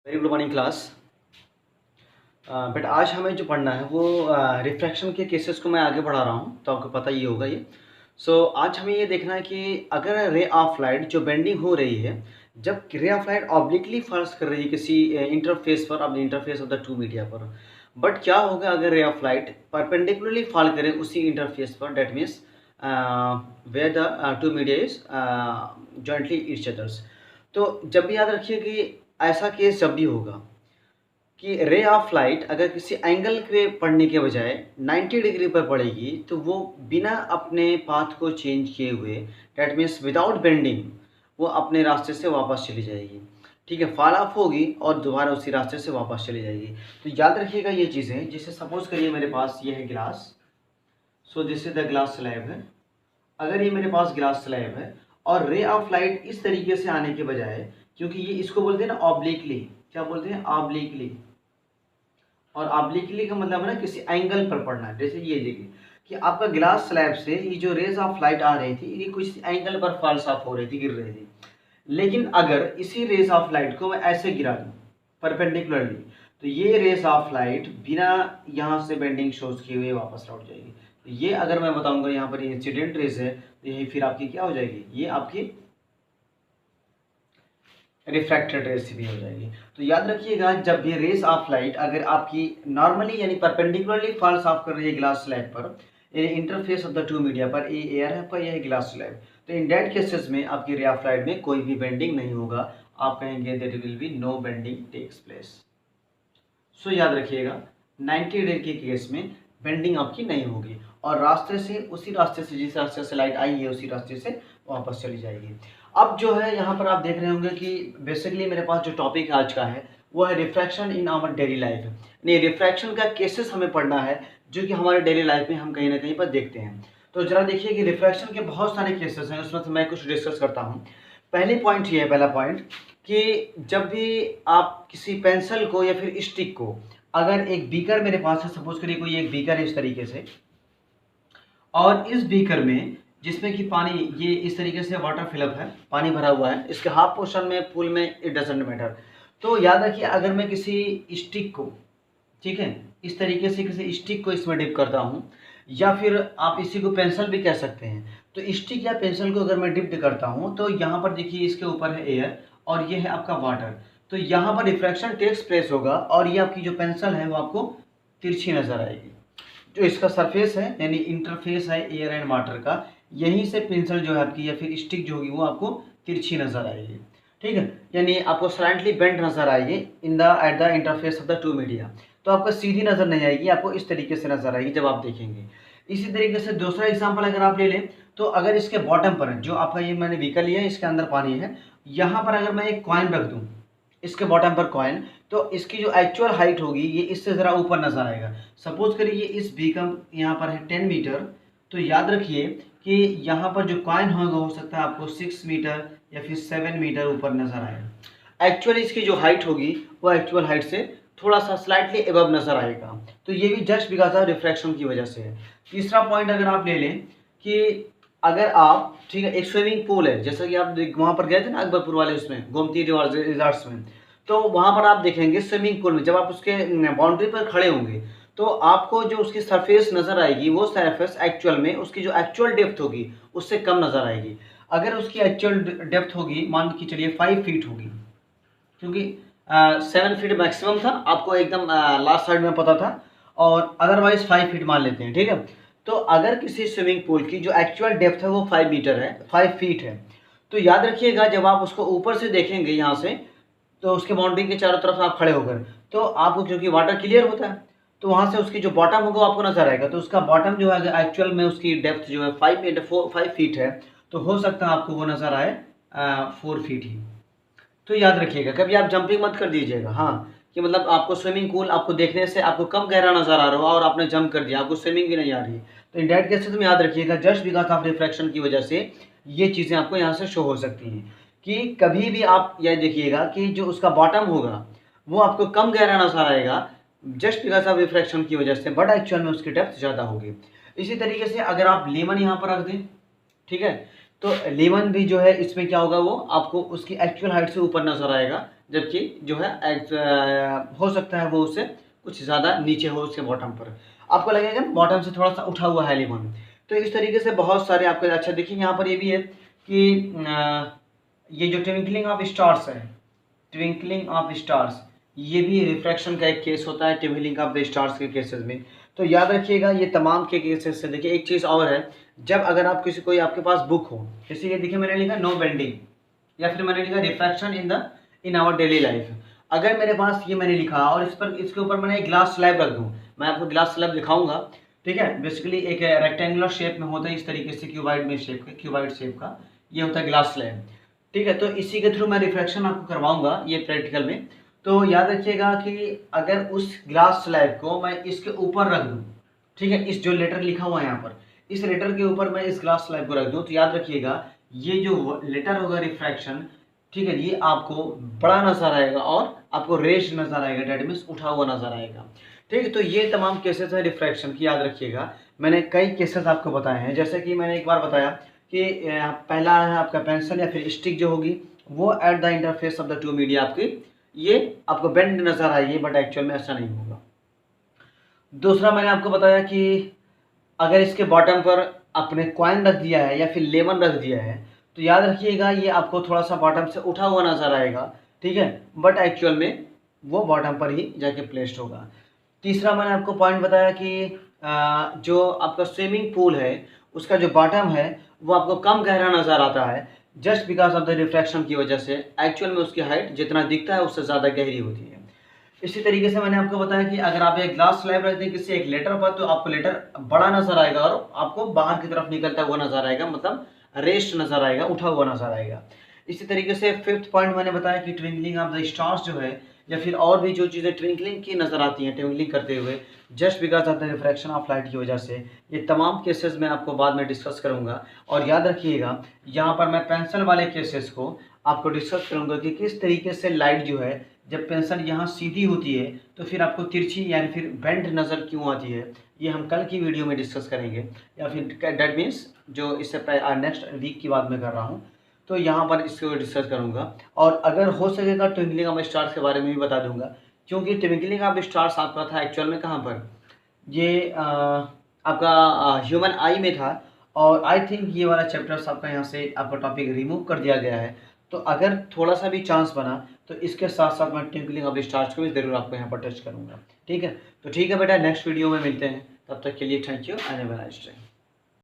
Very good morning class. But आज हमें जो पढ़ना है वो रिफ्रैक्शन के केसेस को मैं आगे बढ़ा रहा हूँ, तो आपको पता ही होगा ये। आज हमें ये देखना है कि अगर रे ऑफ लाइट जो बेंडिंग हो रही है, जब ray of light obliquely false कर रही है किसी इंटरफेस पर, अब interface of the two media पर, बट क्या होगा अगर ray of light perpendicularly fall करे उसी इंटरफेस पर, that means where the two media is jointly each others. तो जब भी याद रखिए कि ऐसा केस जब भी होगा कि रे ऑफ लाइट अगर किसी एंगल पे पड़ने के बजाय 90 डिग्री पर पड़ेगी, तो वो बिना अपने पाथ को चेंज किए हुए, डैट मीन्स विदाउट बेंडिंग, वो अपने रास्ते से वापस चली जाएगी। ठीक है, फॉल ऑफ होगी और दोबारा उसी रास्ते से वापस चली जाएगी। तो याद रखिएगा ये चीज़ें। जैसे सपोज करिए मेरे पास ये है गिलास, so this is the glass slab है। अगर ये मेरे पास ग्लास स्लैब है और रे ऑफ लाइट इस तरीके से आने के बजाय, क्योंकि ये इसको बोलते हैं ना ऑब्लिकली, क्या बोलते हैं, ऑब्लिकली। और ऑब्लिकली का मतलब है ना किसी एंगल पर पड़ना है। जैसे ये देखिए कि आपका ग्लास स्लैब से ये जो रेज ऑफ लाइट आ रही थी, ये कुछ एंगल पर फॉल्स ऑफ हो रही थी, गिर रही थी। लेकिन अगर इसी रेज ऑफ लाइट को मैं ऐसे गिरा दूँ परपेंडिकुलरली, तो ये रेज ऑफ लाइट बिना यहाँ से बेंडिंग शोज किए हुए वापस लौट जाएगी। तो ये अगर मैं बताऊंगा यहाँ पर इंसिडेंट रेज है, तो यही फिर आपकी क्या हो जाएगी, ये आपकी रिफ्रैक्टेड रेज भी हो जाएगी। तो याद रखिएगा, जब ये रेज ऑफ लाइट अगर आपकी नॉर्मली यानी परपेंडिकुलरली फॉल्स ऑफ कर रही है ग्लास स्लैब पर, interface of the two media पर, ये एयर है पर, यह है ग्लास स्लैब, तो इन डेट केसेस में आपकी रे ऑफ लाइट में कोई भी बेंडिंग नहीं होगा। आप कहेंगे there will be no bending takes place. So याद रखिएगा 90 डिग्री के केस में बेंडिंग आपकी नहीं होगी और रास्ते से, उसी रास्ते से जिस रास्ते से लाइट आई है उसी रास्ते से वापस चली जाएगी। अब जो है यहाँ पर आप देख रहे होंगे कि बेसिकली मेरे पास जो टॉपिक आज का है वो है refraction in our daily life. नहीं, रिफ्रैक्शन का केसेस हमें पढ़ना है जो कि हमारे डेली लाइफ में हम कहीं ना कहीं पर देखते हैं। तो जरा देखिए कि रिफ्रैक्शन के बहुत सारे केसेस हैं, उसमें से मैं कुछ डिस्कस करता हूँ। पहली पॉइंट ये है, पहला पॉइंट, कि जब भी आप किसी पेंसिल को या फिर स्टिक को, अगर एक बीकर मेरे पास है, सपोज करिए कोई एक बीकर है इस तरीके से, और इस बीकर में जिसमें कि पानी, ये इस तरीके से वाटर फिलअप है, पानी भरा हुआ है, इसके हाफ पोर्शन में, फुल में, इट डजेंट मैटर। तो याद रखिए अगर मैं किसी स्टिक को, ठीक है, इस तरीके से किसी स्टिक को इसमें डिप करता हूँ, या फिर आप इसी को पेंसिल भी कह सकते हैं, तो स्टिक या पेंसिल को अगर मैं डिप करता हूँ, तो यहाँ पर देखिए इसके ऊपर है एयर और ये है आपका वाटर। तो यहाँ पर रिफ्रैक्शन टेक्स प्लेस होगा और ये आपकी जो पेंसिल है वो आपको तिरछी नजर आएगी। जो इसका सरफेस है यानी इंटरफेस है एयर एंड वाटर का, यहीं से पेंसिल जो है आपकी या फिर स्टिक जो होगी वो आपको तिरछी नजर आएगी। ठीक है, यानी आपको स्लाइटली बेंड नजर आएगी in the at the interface of the two media. तो आपको सीधी नजर नहीं आएगी, आपको इस तरीके से नजर आएगी जब आप देखेंगे। इसी तरीके से दूसरा एग्जांपल अगर आप ले लें, तो अगर इसके बॉटम पर जो आपका, ये मैंने व्हीकल लिया है, इसके अंदर पानी है, यहाँ पर अगर मैं एक कॉइन रख दूँ, इसके बॉटम पर कॉइन, तो इसकी जो एक्चुअल हाइट होगी ये इससे ज़रा ऊपर नजर आएगा। सपोज करिए इस बीकम यहाँ पर है 10 मीटर, तो याद रखिए कि यहाँ पर जो कॉइन होगा हो सकता है आपको 6 मीटर या फिर 7 मीटर ऊपर नजर आएगा। एक्चुअली इसकी जो हाइट होगी वो एक्चुअल हाइट से थोड़ा सा स्लाइटली एबव नजर आएगा। तो ये भी जस्ट बिकॉज ऑफ रिफ्रैक्शन की वजह से है। तीसरा पॉइंट अगर आप ले लें कि अगर आप, ठीक है, एक स्विमिंग पूल है, जैसा कि आप वहाँ पर गए थे ना अकबरपुर वाले उसमें, गोमती रिजॉर्ट्स में, तो वहाँ पर आप देखेंगे स्विमिंग पूल में जब आप उसके बाउंड्री पर खड़े होंगे, तो आपको जो उसकी सरफेस नज़र आएगी वो सरफेस एक्चुअल में उसकी जो एक्चुअल डेप्थ होगी उससे कम नज़र आएगी। अगर उसकी एक्चुअल डेप्थ होगी, मान के चलिए 5 फीट होगी, क्योंकि 7 फीट मैक्सिमम था, आपको एकदम लास्ट साइड में पता था, और अदरवाइज 5 फीट मान लेते हैं। ठीक है, तो अगर किसी स्विमिंग पूल की जो एक्चुअल डेप्थ है वो 5 मीटर है, 5 फीट है, तो याद रखिएगा जब आप उसको ऊपर से देखेंगे यहाँ से, तो उसके बाउंड्री के चारों तरफ आप खड़े होकर, तो आपको, क्योंकि वाटर क्लियर होता है, तो वहाँ से उसकी जो बॉटम होगा वो आपको नजर आएगा। तो उसका बॉटम जो है एक्चुअल में उसकी डेप्थ जो है 5 फीट है, तो हो सकता है आपको वो नजर आए 4 फीट ही। तो याद रखिएगा कभी आप जंपिंग मत कर दीजिएगा, हाँ, कि मतलब आपको स्विमिंग पूल आपको देखने से आपको कम गहरा नजर आ रहा हो और आपने जंप कर दिया, आपको स्विमिंग भी नहीं आ रही है, तो इन डेट केसेस में याद रखिएगा जस्ट बिकॉज ऑफ रिफ्रैक्शन की वजह से ये चीज़ें आपको यहाँ से शो हो सकती हैं। कि कभी भी आप यह देखिएगा कि जो उसका बॉटम होगा वो आपको कम गहरा नजर आएगा जस्ट बिकॉज ऑफ रिफ्रैक्शन की वजह से, बट एक्चुअल में उसकी डेप्थ ज़्यादा होगी। इसी तरीके से अगर आप लेमन यहाँ पर रख दें, ठीक है, तो लेमन भी जो है इसमें क्या होगा, वो आपको उसकी एक्चुअल हाइट से ऊपर नजर आएगा जबकि जो है हो सकता है वो उससे कुछ ज़्यादा नीचे हो उसके बॉटम पर, आपको लगेगा बॉटम से थोड़ा सा उठा हुआ है लिमोन। तो इस तरीके से बहुत सारे आपको, अच्छा देखिए यहाँ पर ये भी है कि ये जो ट्विंकलिंग ऑफ स्टार्स है, ट्विंकलिंग ऑफ स्टार्स, ये भी रिफ्रैक्शन का एक केस होता है ट्विंकलिंग ऑफ द स्टार्स के केसेस में। तो याद रखिएगा ये तमाम के केसेस से। देखिए एक चीज़ और है, जब अगर आप किसी कोई आपके पास बुक हो, जैसे ये देखिए मैंने लिखा नो बेंडिंग, या फिर मैंने लिखा refraction in our daily life. अगर मेरे पास ये मैंने लिखा और इसके ऊपर मैंने एक ग्लास स्लैब रख दूँ, मैं आपको ग्लास स्लैब दिखाऊंगा, ठीक है। बेसिकली एक रेक्टेंगुलर शेप में होता है इस तरीके से, क्यूबाइड शेप का ये होता है ग्लास स्लैब, ठीक है। तो इसी के थ्रू मैं रिफ्रैक्शन आपको करवाऊंगा ये प्रैक्टिकल में। तो याद रखिएगा कि अगर उस ग्लास स्लैब को मैं इसके ऊपर रख दूं, ठीक है, इस जो लेटर लिखा हुआ है यहाँ पर, इस लेटर के ऊपर मैं इस ग्लास स्लैब को रख दूं, तो याद रखिएगा ये जो लेटर होगा रिफ्रैक्शन, ठीक है, ये आपको बड़ा नजर आएगा और आपको रेज नजर आएगा, डेट मीन्स उठा हुआ नजर आएगा, ठीक है। तो ये तमाम केसेस है रिफ्रैक्शन की, याद रखिएगा। मैंने कई केसेस आपको बताए हैं, जैसे कि मैंने एक बार बताया कि पहला है आपका पेंसिल या फिर स्टिक जो होगी वो at the interface of the two media आपकी ये आपको बेंड नजर आएगी, बट एक्चुअल में ऐसा नहीं होगा। दूसरा मैंने आपको बताया कि अगर इसके बॉटम पर आपने कॉइन रख दिया है या फिर लेमन रख दिया है, तो याद रखिएगा ये आपको थोड़ा सा बॉटम से उठा हुआ नजर आएगा, ठीक है, बट एक्चुअल में वो बॉटम पर ही जाके प्लेस्ड होगा। तीसरा मैंने आपको पॉइंट बताया कि जो आपका स्विमिंग पूल है उसका जो बॉटम है वो आपको कम गहरा नज़र आता है, just because of the refraction की वजह से। एक्चुअल में उसकी हाइट जितना दिखता है उससे ज़्यादा गहरी होती है। इसी तरीके से मैंने आपको बताया कि अगर आप एक ग्लास स्लैब रख दें किसी एक लेटर पर, तो आपको लेटर बड़ा नजर आएगा और आपको बाहर की तरफ निकलता हुआ नजर आएगा, मतलब रेस्ट नजर आएगा, उठा हुआ नजर आएगा। इसी तरीके से फिफ्थ पॉइंट मैंने बताया कि ट्विंकलिंग ऑफ द स्टार्स जो है, या फिर और भी जो चीज़ें ट्विंकलिंग की नज़र आती हैं ट्विंकलिंग करते हुए, just because of the refraction of light की वजह से, ये तमाम केसेस मैं आपको बाद में डिस्कस करूंगा। और याद रखिएगा यहाँ पर मैं पेंसिल वाले केसेस को आपको डिस्कस करूंगा कि किस तरीके से लाइट जो है जब पेंसिल यहाँ सीधी होती है तो फिर आपको तिरछी यानी फिर बेंड नज़र क्यों आती है, ये हम कल की वीडियो में डिस्कस करेंगे, या फिर डेट मीन्स जो इससे नेक्स्ट वीक की बात मैं कर रहा हूँ, तो यहाँ पर इसको डिस्कस करूँगा। और अगर हो सकेगा ट्विंकलिंग ऑफ स्टार्स के बारे में भी बता दूंगा, क्योंकि ट्विंकलिंग ऑफ स्टार्स आपका था एक्चुअल में कहाँ पर, ये आपका ह्यूमन आई में था, और आई थिंक ये वाला चैप्टर्स आपका यहाँ से आपका टॉपिक रिमूव कर दिया गया है। तो अगर थोड़ा सा भी चांस बना तो इसके साथ साथ मैं ट्विंकलिंग ऑफ स्टार्स को भी ज़रूर आपको यहाँ पर टच करूँगा, ठीक है। तो ठीक है बेटा, नेक्स्ट वीडियो में मिलते हैं, तब तक के लिए thank you and have a nice day.